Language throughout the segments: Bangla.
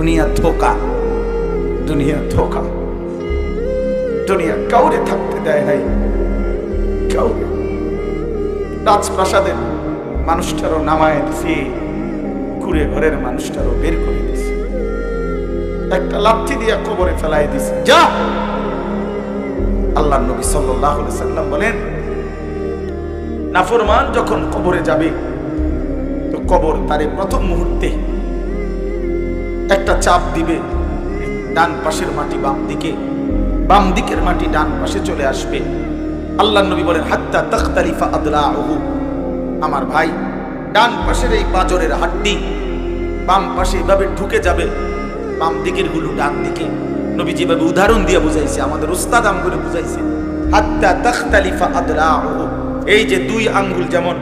দুনিয়া ধোকা, দুনিয়া ধোকা। দুনিয়া কাউরে থাকতে দেয় নাই, কাউরে। রাজপ্রাসাদের মানুষটারও নামায় দিছে, কুড়ে ঘরের মানুষটারও বের করে দিছে, একটা লাঠি দিয়ে কবরে ফেলাই দিছে। যা। আল্লাহ নবী সাল্লাল্লাহু আলাইহি সাল্লাম বলেন, নাফরমান যখন কবরে যাবে তো কবর তারে প্রথম মুহূর্তে একটা চাপ দিবে, ডান পাশের মাটি বাম দিকে, বাম দিকের মাটি ডান পাশে চলে আসবে। আল্লাহ নবী বলেন, হাত্তা তাখতালিফা আদলাউহু। আমার ভাই, ডান পাশের এই পাঁজরের হাড্ডি বাম পাশে এভাবে ঢুকে যাবে, বাম দিকের গুলো ডান দিকে। নবী যেভাবে উদাহরণ দিয়ে বুঝাইছে, আমাদের উস্তাদ আম করে বুঝাইছে, হাত্তা তাখতালিফা আদলাউহু। এই যে দুই আঙ্গুল যেমন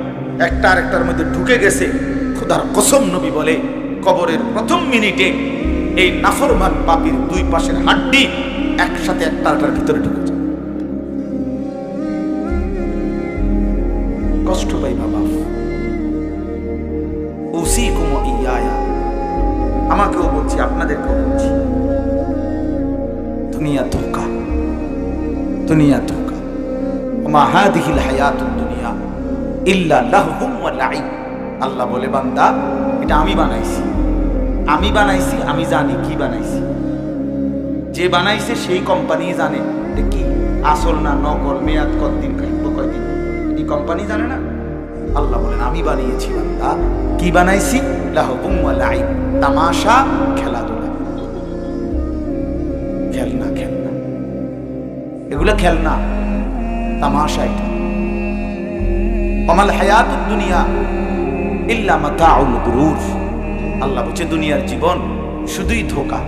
একটা আরেকটার মধ্যে ঢুকে গেছে, খোদার কসম নবী বলে কবরের প্রথম মিনিটে এই নাফরমান পাপীর দুই পাশের হাড্ডি একসাথে একটা আরেকটার ভিতরে ঢুকে যায়। কষ্ট পাই বাবা। উসিকুম ইয়ায়া, আমাকেও বলছি আপনাদেরকেও বলছি, দুনিয়া ধোকা, দুনিয়া ধোকা। ওমা হাদিহিল হায়াতুদ দুনিয়া ইল্লা লাহবুম ওয়া লাইব। আল্লাহ বলে, বান্দা এটা আমি বানাইছি, আমি বানাইছি, আমি জানি কি বানাইছি। যে বানাইছে সেই কোম্পানি জানে এটা কি আসল না নকল, মেয়াদ কতদিন, খাইব কয়দিন, এই কোম্পানি জানে না। আল্লাহ বলেন, আমি বানিয়েছি বান্দা। কি বানাইছি? লাহবুম ওয়া লাইব, তামাশা, খেলাধুলা। খেলনা, খেলনা, এগুলো খেলনা, তামাশা। এটা ওমাল হায়াতুদ দুনিয়া ইল্লা মাতাউল গুরুর। আল্লাহ বলছে দুনিয়ার জীবন শুধুই ধোঁকা।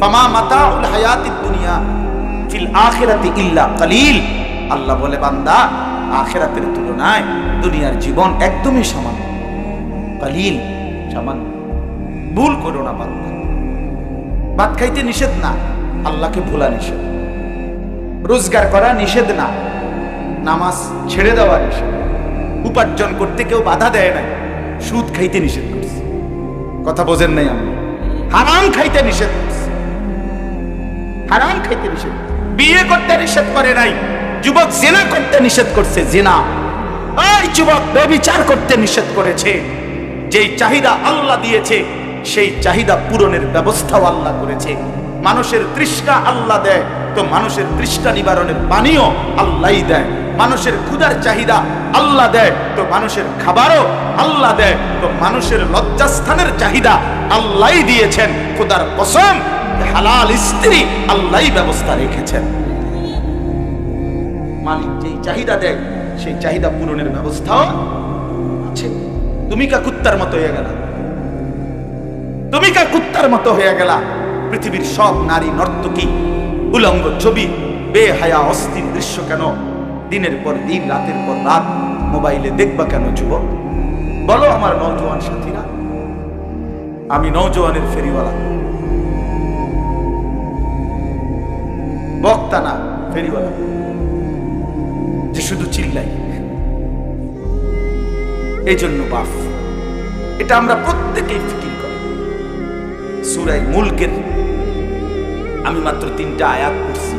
ফামা মাতাউল হায়াতিদ দুনিয়া ফিল আখিরাতি ইল্লা কালিল। আল্লাহ বলে, বান্দা আখিরাতের তুলনায় দুনিয়ার জীবন একদমই সামান্য, কালিল, সামান্য। ভুল করো না বান্দা। ভাত খাইতে নিষেধ না, আল্লাহকে ভোলা নিষেধ। রোজগার করা নিষেধ না, নামাজ ছেড়ে দেওয়া নিষেধ। উপার্জন করতে কেউ বাধা দেয় না, সুদ খাইতে নিষেধ করছে। কথা বোঝেন নাই? আমি হারাম খাইতে নিষেধ করছে, হারাম খাইতে নিষেধ। বিয়ে করতে নিষেধ করে নাই, যুবক জিনা করতে নিষেধ করছে, জিনা। ওই যুবক ব্যভিচার করতে নিষেধ করেছে। যেই চাহিদা আল্লাহ দিয়েছে সেই চাহিদা পূরণের ব্যবস্থাও আল্লাহ করেছে। মানুষের তৃষ্ণা আল্লাহ দেয়, তো মানুষের তৃষ্ণা নিবারণের পানিও আল্লাহই দেয়। মানুষের ক্ষুধার চাহিদা আল্লাহ দেয়, তো মানুষের খাবারও আল্লাহ দেয়। তো মানুষের লজ্জাস্থানের চাহিদা আল্লাহই দিয়েছেন। খোদার কসম, হালাল স্ত্রী আল্লাহই ব্যবস্থা রেখেছেন। মালিক যেই চাহিদা দেয় সেই চাহিদা পূরণের ব্যবস্থাও আছে। তুমি কা কুত্তার মতো হয়ে গেলা, তুমি কা কুত্তার মতো হয়ে গেলা। পৃথিবীর সব নারী নর্তকী, উলঙ্গ ছবি, বেহায়া অস্থির দৃশ্য কেন দিনের পর দিন, রাতের পর রাত মোবাইলে দেখবা কেন যুবক? বলো আমার নওজোয়ান সাথীরা। আমি নওজোয়ানের ফেরিওয়ালা, বক্তা না, ফেরিওয়ালা, যে শুধু চিল্লাই। এই জন্য বাপ, এটা আমরা প্রত্যেকেই ফিকির করি। সূরা মুলকের আমি মাত্র 3টা আয়াত পড়ছি,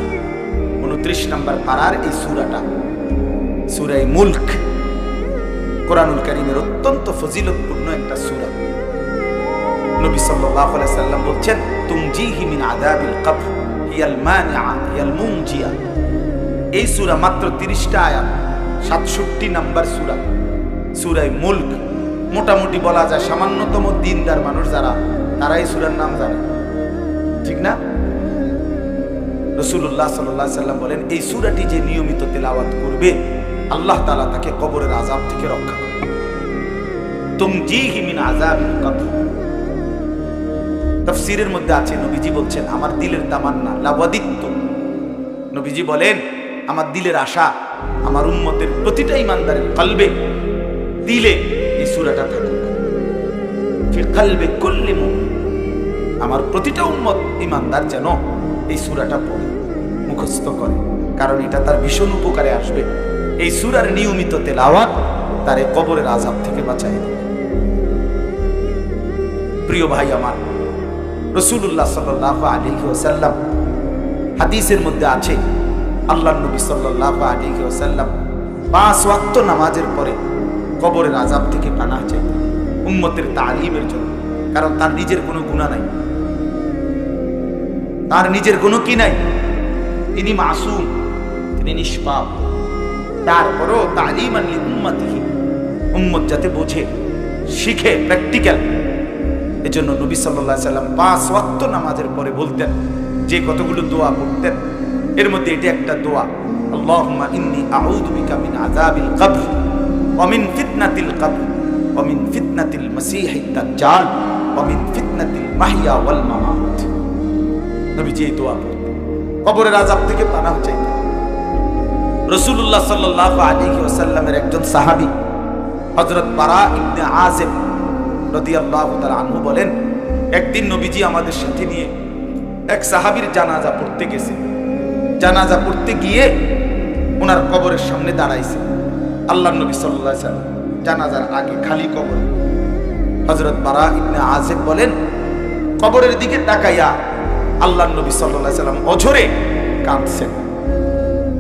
29 নম্বর পারার এই সূরাটা, সূরা মুলক, কোরআনুল কারীমের অত্যন্ত ফজিলতপূর্ণ একটা সূরা। নবী সাল্লাল্লাহু আলাইহি সাল্লাম বলছেন, তুমজিহি মিন আযাবিল কবর হিয়াল মানিআ হিয়াল মুনজিয়া। এই সূরা মাত্র 30টা আয়াত, 67 নম্বর সূরা, সূরা মুলক। মোটামুটি বলা যায় সামান্যতম দিনদার মানুষ যারা, তারা এই সূরার নাম জানে, ঠিক না? রাসূলুল্লাহ সাল্লাল্লাহু আলাইহি সাল্লাম বলেন, এই সূরাটি যে নিয়মিত তেলাওয়াত করবে আল্লাহ তাআলা তাকে কবরের আযাব থেকে রক্ষা করবে। তুমজিহি মিন আযাবিল কবর। তাফসীরের মধ্যে আছে, নবীজি বলছেন, আমার দিলের তামান্না লাওয়াদিত্তু। নবীজি বলেন, আমার দিলের আশা, আমার উম্মতের প্রতিটা ঈমানদারের কলবে, দিলে এই সূরাটা থাকুক। ফি কলবি কুল্লি মুমিন, আমার প্রতিটা উম্মত ঈমানদার যেন এই সূরাটা পড়ে, মুখস্থ করে, কারণ এটা তার ভীষণ উপকারে আসবে। এই সূরার নিয়মিত তেলাওয়াত তারে কবরের আযাব থেকে বাঁচায় দেবে। প্রিয় ভাই আমার, রাসূলুল্লাহ সাল্লাল্লাহু আলাইহি ওয়াসাল্লাম হাদিসের মধ্যে আছে, আল্লাহর নবী সাল্লাল্লাহু আলাইহি ওয়াসাল্লাম 5 ওয়াক্ত নামাজের পরে কবরের আযাব থেকে পানাহ চাইতেন উম্মতের তালিমের জন্য। কারণ তার নিজের কোনো গুনাহ নাই, তার নিজের কোনো কি নাই, তিনি মাসুম, তিনি নিষ্পাপ। তারপরও তালিমান লি উম্মতিহি, উম্মত যাতে বোঝে, শিখে, প্র্যাকটিক্যাল। এজন্য নবী সাল্লাল্লাহু আলাইহি ওয়াসাল্লাম 5 ওয়াক্ত নামাজের পরে বলতেন যে কতগুলো দোয়া পড়তেন, এর মধ্যে এটা একটা দোয়া, আল্লাহুম্মা ইন্নী আউযু বিকা মিন আযাবিল কবর ওয়া মিন ফিতনাতিল কবর ওয়া মিন ফিতনাতিল মাসীহিদ দাজ্জাল ওয়া মিন ফিতনাতিল মাহইয়া ওয়াল মামাত। নবীজি এই দোয়া পড়তেন, কবরের আযাব থেকে পানাহ চাইতেন। রাসূলুল্লাহ সাল্লাল্লাহু আলাইহি ওয়াসাল্লামের একজন সাহাবী হযরত বারা ইবনে আযিব রাদিয়াল্লাহু তাআলা আনহু বলেন, একদিন নবীজি আমাদের সাথে নিয়ে এক সাহাবীর জানাজা পড়তে গেছে। জানাজা পড়তে গিয়ে ওনার কবরের সামনে দাঁড়াইছে। আল্লাহর নবী সাল্লাল্লাহু আলাইহি ওয়াসাল্লাম জানাজার আগে খালি কবর। হযরত বারা ইবনে আযিব বলেন, কবরের দিকে তাকাইয়া আল্লাহর নবী সাল্লাল্লাহু আলাইহি ওয়াসাল্লাম অঝরে কাঁদছেন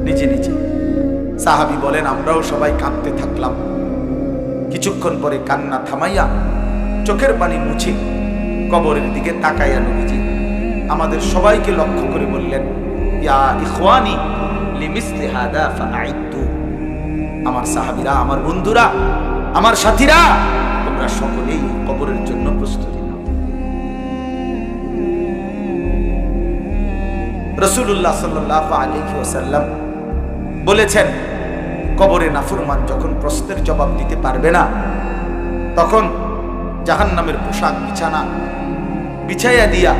নিজে নিজে। সাহাবী বলেন, আমরাও সবাই কাঁদতে থাকলাম। কিছুক্ষণ পরে কান্না থামাইয়া চোখের পানি মুছে কবরের দিকে তাকাইয়া নবীজি আমাদের সবাইকে লক্ষ্য করে বললেন, ইয়া ইখওয়ানি লিমিসলি হাদা ফাআইদু, আমার সাহাবীরা, আমার বন্ধুরা, আমার সাথীরা, তোমরা সকলেই কবরের জন্য প্রস্তুতি নাও। রাসূলুল্লাহ সাল্লাল্লাহু আলাইহি ওয়াসাল্লাম বলেছেন, কবরে নাফরমান যখন প্রশ্নের জবাব দিতে পারবে না, তখন জাহান্নামের পোশাক বিছানা বিছাইয়া দিয়া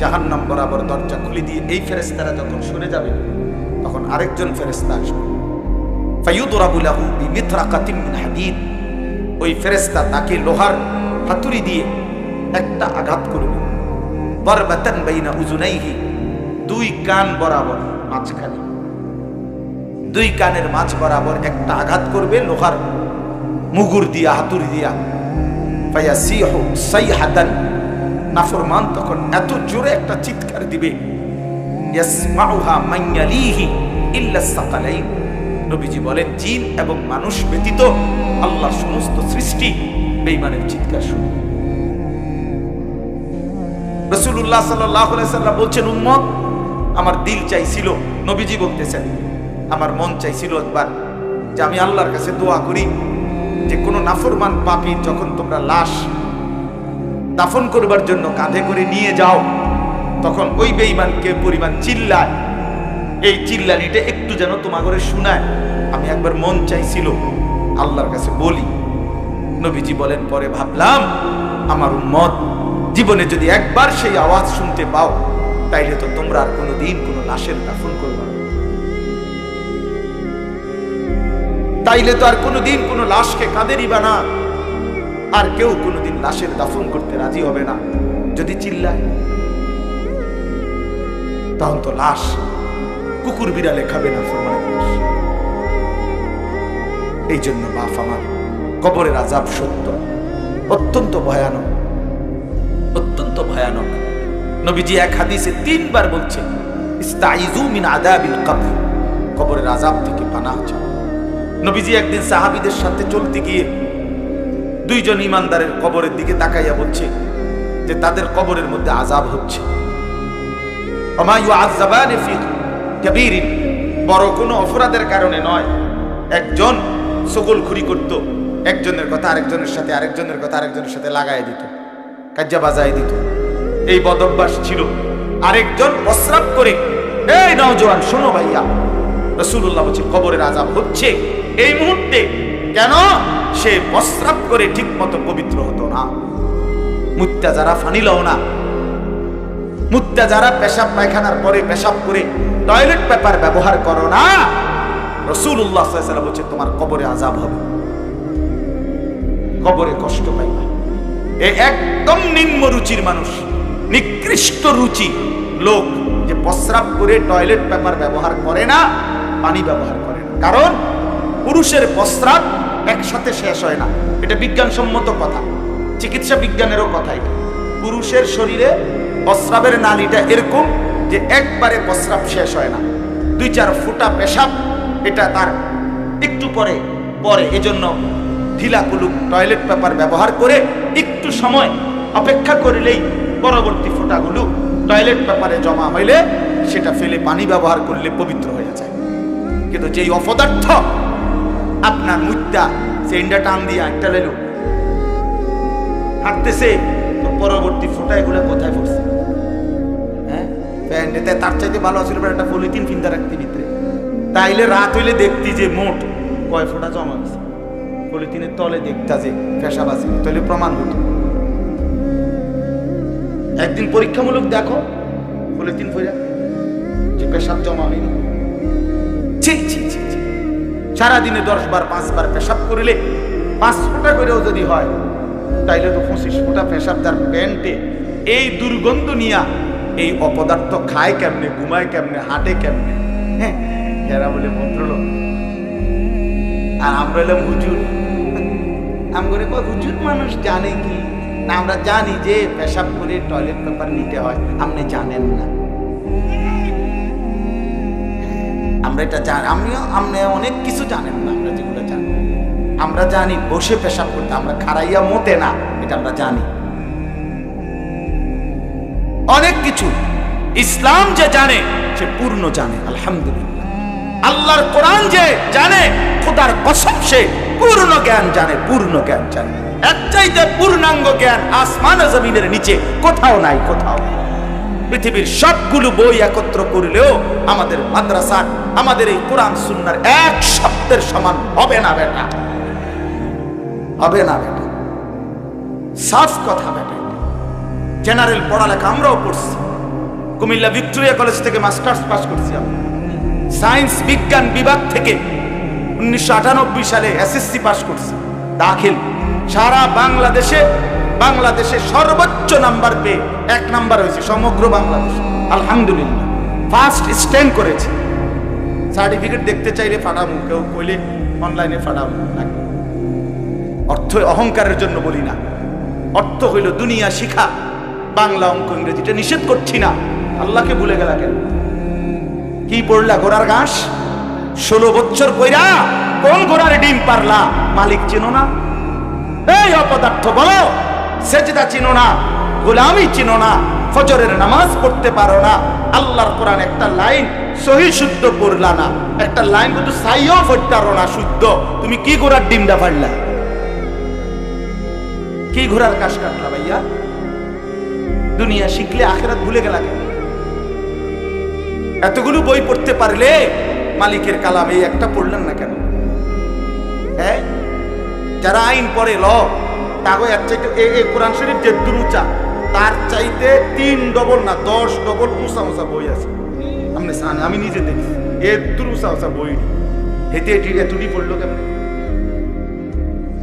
জাহান্নাম বরাবর দরজা খুলে দিয়ে এই ফেরেশতারা যখন সরে যাবে, তখন আরেকজন ফেরেশতা আসবে। ফায়ুদরাবু লাহু বিমিতরাকাতিন মিন হাদীদ, ওই ফেরেশতা তাকে লোহার হাতুড়ি দিয়ে একটা আঘাত করবে। বারবাতান বাইনা উযুনাইহি, দুই কান বরাবর মাঝখানে, দুই কানের মাঝ বরাবর একটা আঘাত করবে লোহার মুগুর দিয়া, হাতুড়ি দিয়া। ফায়াসিহু সাইহাতান, নাফরমান তখন এত জোরে একটা চিৎকার দিবে, ইয়াসমাউহা মান ইয়ালিহি ইল্লা সাকালাইন। নবীজি বলেন, জিন এবং মানুষ ব্যতীত আল্লাহর সমস্ত সৃষ্টি বেঈমানের চিৎকার শুনবে। রাসূলুল্লাহ সাল্লাল্লাহু আলাইহি ওয়াসাল্লাম বলছেন, উম্মত, আমার দিল চাইছিল, নবীজি বলতেছেন, আমার মন চাইছিল একবার যে আমি আল্লাহর কাছে দোয়া করি যে কোনো নাফরমান পাপী যখন তোমরা লাশ দাফন করবার জন্য কাঁধে করে নিয়ে যাও, তখন ওই বেঈমানকে পরিমাণ চিল্লায়, এই চিল্লানিটা একটু যেন তোমাগরে শোনায়। আমি একবার মন চাইছিল আল্লাহর কাছে বলি। নবীজি বলেন, পরে ভাবলাম আমার উম্মত জীবনে যদি একবার সেই আওয়াজ শুনতে পাও, তাইলে তো তোমরা আর কোনোদিন কোনো লাশের দাফন করবে না, তাইলে তো আর কোনোদিন কোনো লাশকে কাঁধে নিবা না, আর কেউ কোনোদিন লাশের দাফন করতে রাজি হবে না। যদি চিল্লায় তখন তো লাশ কুকুর বিড়ালে খাবে না, ফরমানের লাশ। এই জন্য বাপ আমার, কবরের আযাব সত্য, অত্যন্ত ভয়ানক, অত্যন্ত ভয়ানক। নবীজি এক হাদিসে 3 বার বলছেন, ইস্তাইযু মিন আযাবিল কবর, কবরের আযাব থেকে পানাহ চাও। নবীজি একদিন সাহাবীদের সাথে চলতে গিয়ে 2 জন ইমানদারের কবরের দিকে তাকাইয়া বলছে যে তাদের কবরের মধ্যে আযাব হচ্ছে। ওমা ইউআযাবানি ফি কাবীরিন, বড় কোনো অপরাধের কারণে নয়। একজন সকলখুরি করত, একজনের কথা আরেকজনের সাথে, আরেকজনের কথা আরেকজনের সাথে লাগায় দিত, কাজ্জা বাজায় দিত, এই বদঅভ্যাস ছিল। আরেকজন প্রস্রাব করে, এই নওজোয়ান শোনো ভাইয়া, রাসূলুল্লাহ বলছে কবরের আযাব হচ্ছে এই মুহূর্তে। কেন? সে প্রস্রাব করে ঠিক মতো পবিত্র হতো না, মুত্তা যারা ফানিলও না, মুত্তা যারা পেশাব পায়খানার পরে পেশাব করে টয়লেট পেপার ব্যবহার করো না, রাসূলুল্লাহ সাল্লাল্লাহু আলাইহি ওয়াসাল্লাম বলছে তোমার কবরে আযাব হবে, কবরে কষ্ট পাইবা। এই একদম নিম্ন রুচির মানুষ, নিকৃষ্ট রুচি লোক, যে প্রস্রাব করে টয়লেট পেপার ব্যবহার করে না, পানি ব্যবহার করে না। কারণ পুরুষের প্রস্রাব একসাথে শেষ হয় না, এটা বিজ্ঞানসম্মত কথা, চিকিৎসা বিজ্ঞানেরও কথা। এটা পুরুষের শরীরে প্রস্রাবের নালীটা এরকম যে একবারে প্রস্রাব শেষ হয় না, 2-4 ফুটা পেশাব এটা তার একটু পরে পরে। এজন্য ঢিলা কুলুক টয়লেট পেপার ব্যবহার করে একটু সময় অপেক্ষা করলেই পরবর্তী ফুটাগুলো টয়লেট পেপারে জমা হইলে সেটা ফেলে পানি ব্যবহার করলে পবিত্র হয়ে যায়। কিন্তু যেই অপদার্থ আপনার মুদ্রা সে ইন্ডা টান দিয়ে একটা লেলো হাঁটতেছে, তো পরবর্তী ফুটা এগুলো কোথায় পড়ছে? হ্যাঁ, প্যান্ডেতে তার চাইতে ভালো ছিল একটা পলিথিন ফিন্দা রাখতে ভিতরে, তাইলে রাত হইলে দেখতি যে মোট কয় ফোঁটা জমা হয়েছে। পলিথিনের তলে দেখতা যে পেশাব আছে, তাহলে প্রমাণ হতো। একদিন পরীক্ষামূলক দেখো পলিথিন ফইরা যে পেশাব জমা হয়নি। সারাদিনে 10 বার 5 বার পেশাব করিলে 5 ফোঁটা করেও যদি হয়, তাইলে তো 25 ফোঁটা পেশাব তার প্যান্টে। এই দুর্গন্ধ নিয়া এই অপদার্থ খায় কেমনে, ঘুমায় কেমনে, হাঁটে কেমনে? হ্যাঁ, এরা বলে ভদ্রলোক আর আমরা এলাম হুজুর। আমগরে কয় হুজুর মানুষ জানে কি না? আমরা জানি যে পেশাব করে টয়লেট পেপার নিতে হয়, আপনি জানেন না। আমরা এটা জানি, আপনি অনেক কিছু জানেন না। আমরা যেগুলো জানি, আমরা জানি বসে পেশাব করতে, আমরা খাড়াইয়া মতে না, এটা আমরা জানি। অনেক কিছু ইসলাম যে জানে সে পূর্ণ জানে, আলহামদুলিল্লাহ। আল্লাহর কোরআন যে জানে, খোদার কসম সে পূর্ণ জ্ঞান জানে, পূর্ণ জ্ঞান জানে। এর চাইতে পূর্ণাঙ্গ জ্ঞান আসমান ও জমিনের নিচে কোথাও নাই, কোথাও। পৃথিবীর সবগুলো বই একত্র করলেও আমাদের মাদ্রাসার, আমাদের এই কোরআন সুন্নাহর এক শব্দের সমান হবে না বেটা, হবে না বেটা। সাফ কথা বেটা। জেনারেল পড়ালেখা আমরাও পড়ছি, কুমিল্লা ভিক্টোরিয়া কলেজ থেকে মাস্টার্স পাস করছি আমি। সায়েন্স বিজ্ঞান বিভাগ থেকে 1998 সালে এসএসসি পাস করছি। দাখিল সারা বাংলাদেশে সর্বোচ্চ নাম্বার পেয়ে 1 নাম্বার হয়েছে সমগ্র বাংলাদেশ, আলহামদুলিল্লাহ। ফার্স্ট স্ট্যান্ড করেছে। সার্টিফিকেট দেখতে চাইলে ফাটামু, কেউ কইলে অনলাইনে ফাটামু না। অর্থ অহংকারের জন্য বলি না, অর্থ হইল দুনিয়া শিখা। বাংলা অঙ্ক ইংরেজিটা নিষেধ করছি না। আল্লাহকে ভুলে গেলা কেন? কি পড়লা? ঘোড়ার ঘাস 16 বছর কইরা কোন ঘোড়ার ডিম পারলা? মালিক চিনো না? এই অপদার্থ বলো, সেজদা চিনো না, গোলামি চিনো না, ফজরের নামাজ পড়তে পারো না, আল্লাহর কোরআন একটা লাইন সহি শুদ্ধ পড়লা না, একটা লাইন কিন্তু সাইও পড়তে পারো না শুদ্ধ। তুমি কি ঘোড়ার ডিমটা পারলা? কি ঘোড়ার ঘাস কাটলা ভাইয়া? দুনিয়া শিখলে আখিরাত ভুলে গেলা কেন? এতগুলো বই পড়তে পারলে মালিকের কালাম এই একটা পড়লেন না কেন? হ্যাঁ, যারা আইন পড়ে ল, তাগো এর চাইতে এই কোরআন শরীফ যে দুরুচা, তার চাইতে 3 ডবল না 10 ডবল উঁচা উঁচা বই আছে। আমি নিজে দেখি এর দুরুচা উঁচা বই হেঁটে এতুটি পড়লো কেন?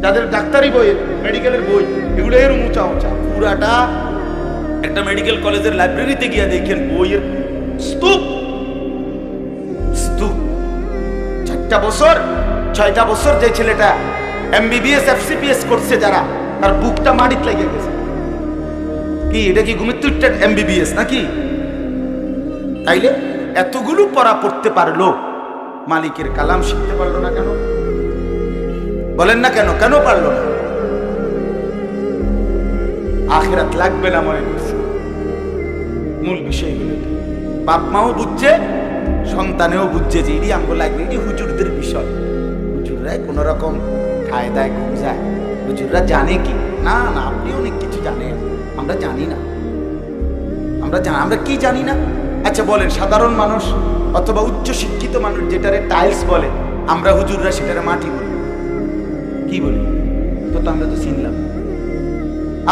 যাদের ডাক্তারি বই, মেডিকেলের বই, এগুলো এর উঁচা উঁচা। পুরাটা একটা মেডিকেল কলেজের লাইব্রেরিতে গিয়া দেখেন বইয়ের স্তূপ স্তূপ। 6টা বছর যে ছেলেটা এমবিবিএস এফসিপিএস করছে, যারা তার বুকটা মাটিতে লেগে গেছে। কি এটা কি ঘুমিয়ে এমবিবিএস নাকি? তাইলে এতগুলো পড়া পড়তে পারলো, মালিকের কালাম শিখতে পারলো না কেন? বলেন না কেন? কেন পারলো না? আখিরাত লাগবে না মনে করছে। মূল বিষয় হলো বাপ মাও বুঝছে, সন্তানেও বুঝছে যে এটি আমগো লাগবে। এটি হুজুরদের বিষয়। হুজুররা কোন রকম খায় দায় ঘুম যায়। হুজুররা জানে কি না? না, আপনি অনেক কিছু জানেন, আমরা জানি না। আমরা কি জানি না? আচ্ছা বলেন, সাধারণ মানুষ অথবা উচ্চ শিক্ষিত মানুষ যেটারে টাইলস বলে, আমরা হুজুররা সেটারে মাটি বলি। কি বলি? তো আমরা তো চিনলাম।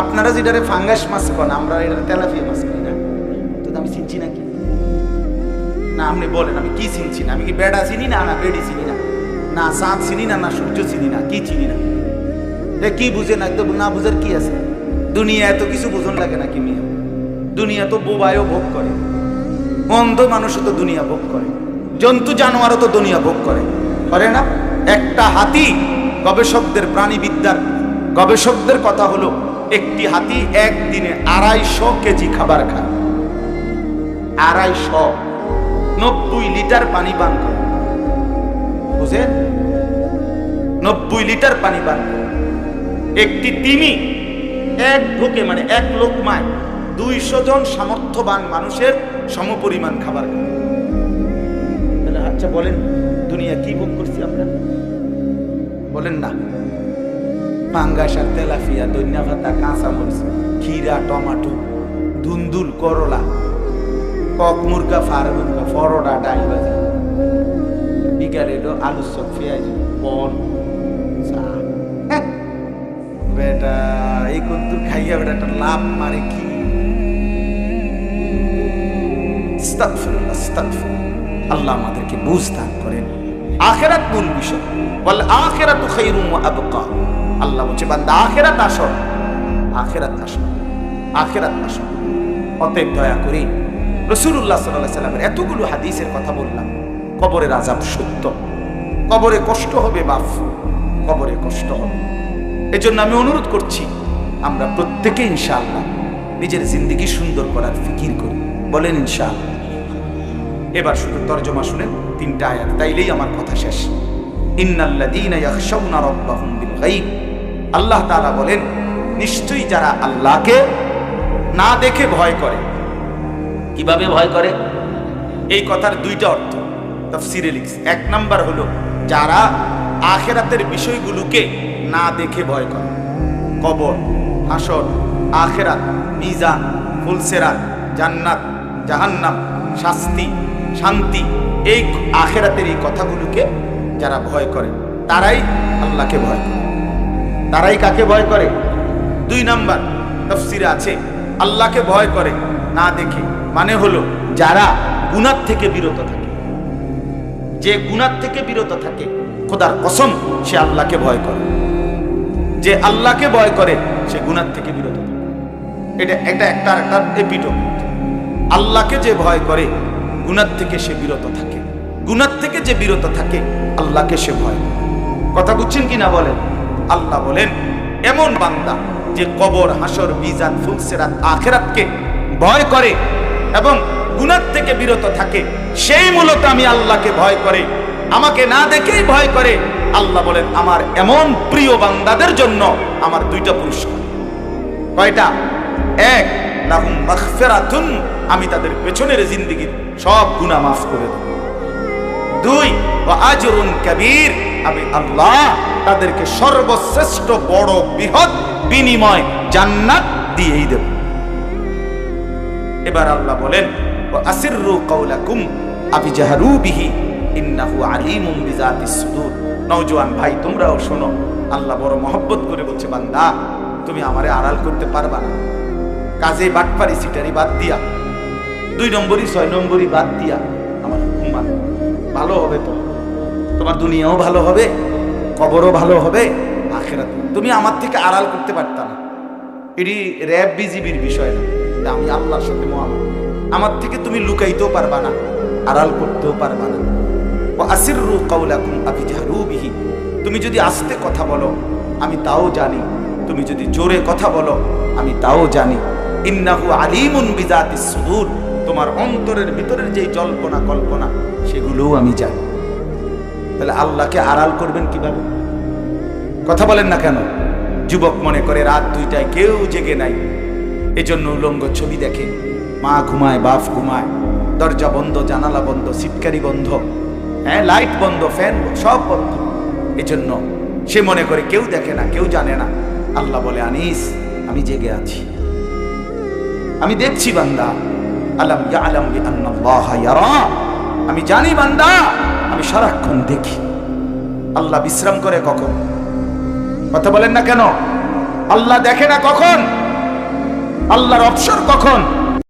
আপনারা যেটারে ফাঙ্গাস মাছ কন, আমরা এটা তেলাপিয়া মাছ করি না। তো আমি চিনছি নাকি? না, আপনি বলেন আমি কি চিনছি না? আমি কি বেড়া চিনি না? না বেড়ি চিনি না? না চাঁদ চিনি না? না সূর্য চিনি না? কি চিনি না? কি বুঝে না? একদম না বুঝার কি আছে? দুনিয়া এত কিছু বুঝন লাগে না কি মিয়া? দুনিয়া তো বোবায়ও ভোগ করে, অন্ধ মানুষও তো দুনিয়া ভোগ করে, জন্তু জানোয়ারও তো দুনিয়া ভোগ করে না? একটা হাতি, গবেষকদের, প্রাণীবিদ্যার গবেষকদের কথা হলো একটি হাতি একদিনে 250 কেজি খাবার খায়। 250, 90 লিটার পানি পান করে। বুঝেন, 90 লিটার পানি পান করে। একটি তিমি এক ঢোকে মানে এক লোকমায় 200 জন সামর্থ্যবান মানুষের সমপরিমাণ খাবার খায়। আচ্ছা বলেন, দুনিয়া কি ভোগ করছি আমরা? বলেন না। পাঙ্গাস আর তেলাপিয়া, ধনিয়া পাতা, কাঁচামরিচ, ক্ষীরা, টমাটো, দুন্দুল, করলা, কক মুরগা, ফার মুরগা, পরোটা, ডাল ভাজি, বিকালে এলো আলু চপ, পেঁয়াজ, বল, চা। বেটা এই কত খাইয়া বেটা একটা লাভ মারে কি? আস্তাগফিরুল্লাহ, আস্তাগফিরুল্লাহ। আল্লাহ আমাদেরকে বুঝ দান করেন। আখিরাত মূল বিষয়, ওয়াল আখিরাতু খায়রুম ওয়া আবকা। আল্লাহ বলছে বান্দা আখিরাত আসো, আখিরাত আসো, আখিরাত আসো। অতএব দয়া করে রাসূলুল্লাহ সাল্লাল্লাহু আলাইহি সাল্লামের এতগুলো হাদিসের কথা বললাম। কবরের আযাব সত্য, কবরে কষ্ট হবে বাপ, কবরে কষ্ট হবে। এজন্য আমি অনুরোধ করছি আমরা প্রত্যেকে ইনশাআল্লাহ নিজের জিন্দেগি সুন্দর করার ফিকির করি। বলেন ইনশাআল্লাহ। এবার শুধু তরজমা শুনেন 3টা আয়াত, তাইলেই আমার কথা শেষ। ইন্নাল্লাযীনা ইয়াখশাউনা রাব্বাহুম বিল গায়ব। আল্লাহ তাআলা বলেন, নিশ্চয়ই যারা আল্লাহকে না দেখে ভয় করে। কিভাবে ভয় করে? এই কথার 2টা অর্থ তাফসীরে লিখছে। 1 নাম্বার হলো যারা আখিরাতের বিষয়গুলোকে না দেখে ভয় করে। কবর, হাসর, আখিরাত, মিজান, ফুলসিরাত, জান্নাত, জাহান্নাম, শাস্তি, শান্তি, এই আখিরাতের এই কথাগুলোকে যারা ভয় করে তারাই আল্লাহকে ভয় করে। তারাই কাকে ভয় করে? 2 নাম্বার তাফসীরে আছে আল্লাহকে ভয় করে না দেখে, মানে হলো যারা গুনাহ থেকে বিরত থাকে। যে গুনাহ থেকে বিরত থাকে, খোদার কসম সে আল্লাহকে ভয় করে। যে আল্লাহকে ভয় করে সে গুনাহ থেকে বিরত থাকে। এটা একটা এপিটোমিক। আল্লাহকে যে ভয় করে গুনাহ থেকে সে বিরত থাকে। গুনাহ থেকে যে বিরত থাকে আল্লাহকে সে ভয় করে। কথা বুঝছেন কি না বলেন? আল্লাহ বলেন এমন বান্দা যে কবর, হাসর, মিজান, ফুলসিরাত, আখিরাতকে ভয় করে এবং গুনাহ থেকে বিরত থাকে, সেই মূলত আমি আল্লাহকে ভয় করে, আমাকে না দেখেই ভয় করে। আল্লাহ বলেন আমার এমন প্রিয় বান্দাদের জন্য আমার 2টা পুরস্কার। কয়টা? 1, লাহুম মাগফিরাতুন, আমি তাদের পেছনের জিন্দেগীর সব গুনাহ মাফ করে দেব। 2, ওয়া আজরুন কাবীর, আমি আল্লাহ তাদেরকে সর্বশ্রেষ্ঠ বড় বৃহৎ বিনিময় জান্নাত দিয়েই দেব। এবার আল্লাহ বলেন ওয়া আসিররু কাওলাকুম আবিজাহরু বিহি ইন্নাহু আলিমুম বিযাতিস সুদূর। নওজোয়ান ভাই তোমরাও শোনো, আল্লাহ বড় মহব্বত করে বলছে বান্দা তুমি আমারে আড়াল করতে পারবা না। কাজে বাটপারি সিটারি বাদ দিয়া, 2 নম্বরই 6 নম্বরই বাদ দিয়া আমার হুকুম মানো, ভালো হবে। তোমার দুনিয়াও ভালো হবে, কবরও ভালো হবে, আখিরাত। তুমি আমার থেকে আড়াল করতে পারতা না। এটি র্যাব বিজিবির বিষয় না, এটা আমি আল্লাহর সাথে মুআমালা। আমার থেকে তুমি লুকাইতেও পারবা না, আড়াল করতেও পারবা না। ওয়া আসিররু কাওলাকুম আবিজাহরু বিহি, তুমি যদি আস্তে কথা বলো আমি তাও জানি, তুমি যদি জোরে কথা বলো আমি তাও জানি। ইন্নাহু আলিমুন বিযাতিস সুদূর, তোমার অন্তরের ভিতরের যে জল্পনা কল্পনা সেগুলোও আমি জানি। তাহলে আল্লাহকে আড়াল করবেন কিভাবে? কথা বলেন না কেন? যুবক মনে করে রাত 2টায় কেউ জেগে নাই, এজন্য উলঙ্গ ছবি দেখে, মা ঘুমায়, বাপ ঘুমায়, দরজা বন্ধ, জানালা বন্ধ, সিটকারি বন্ধ, হ্যাঁ লাইট বন্ধ, ফ্যান সব বন্ধ। এজন্য সে মনে করে কেউ দেখে না, কেউ জানে না। আল্লাহ বলে আনিস আমি জেগে আছি, আমি দেখছি বান্দা। আলাম ইয়ালাম বিআন্নাল্লাহা ইয়ারা, আমি জানি বান্দা, আমি সারাক্ষণ দেখি। আল্লাহ বিশ্রাম করে কখন? কথা বলেন না কেন? আল্লাহ দেখে না কখন? আল্লাহর অবসর কখন?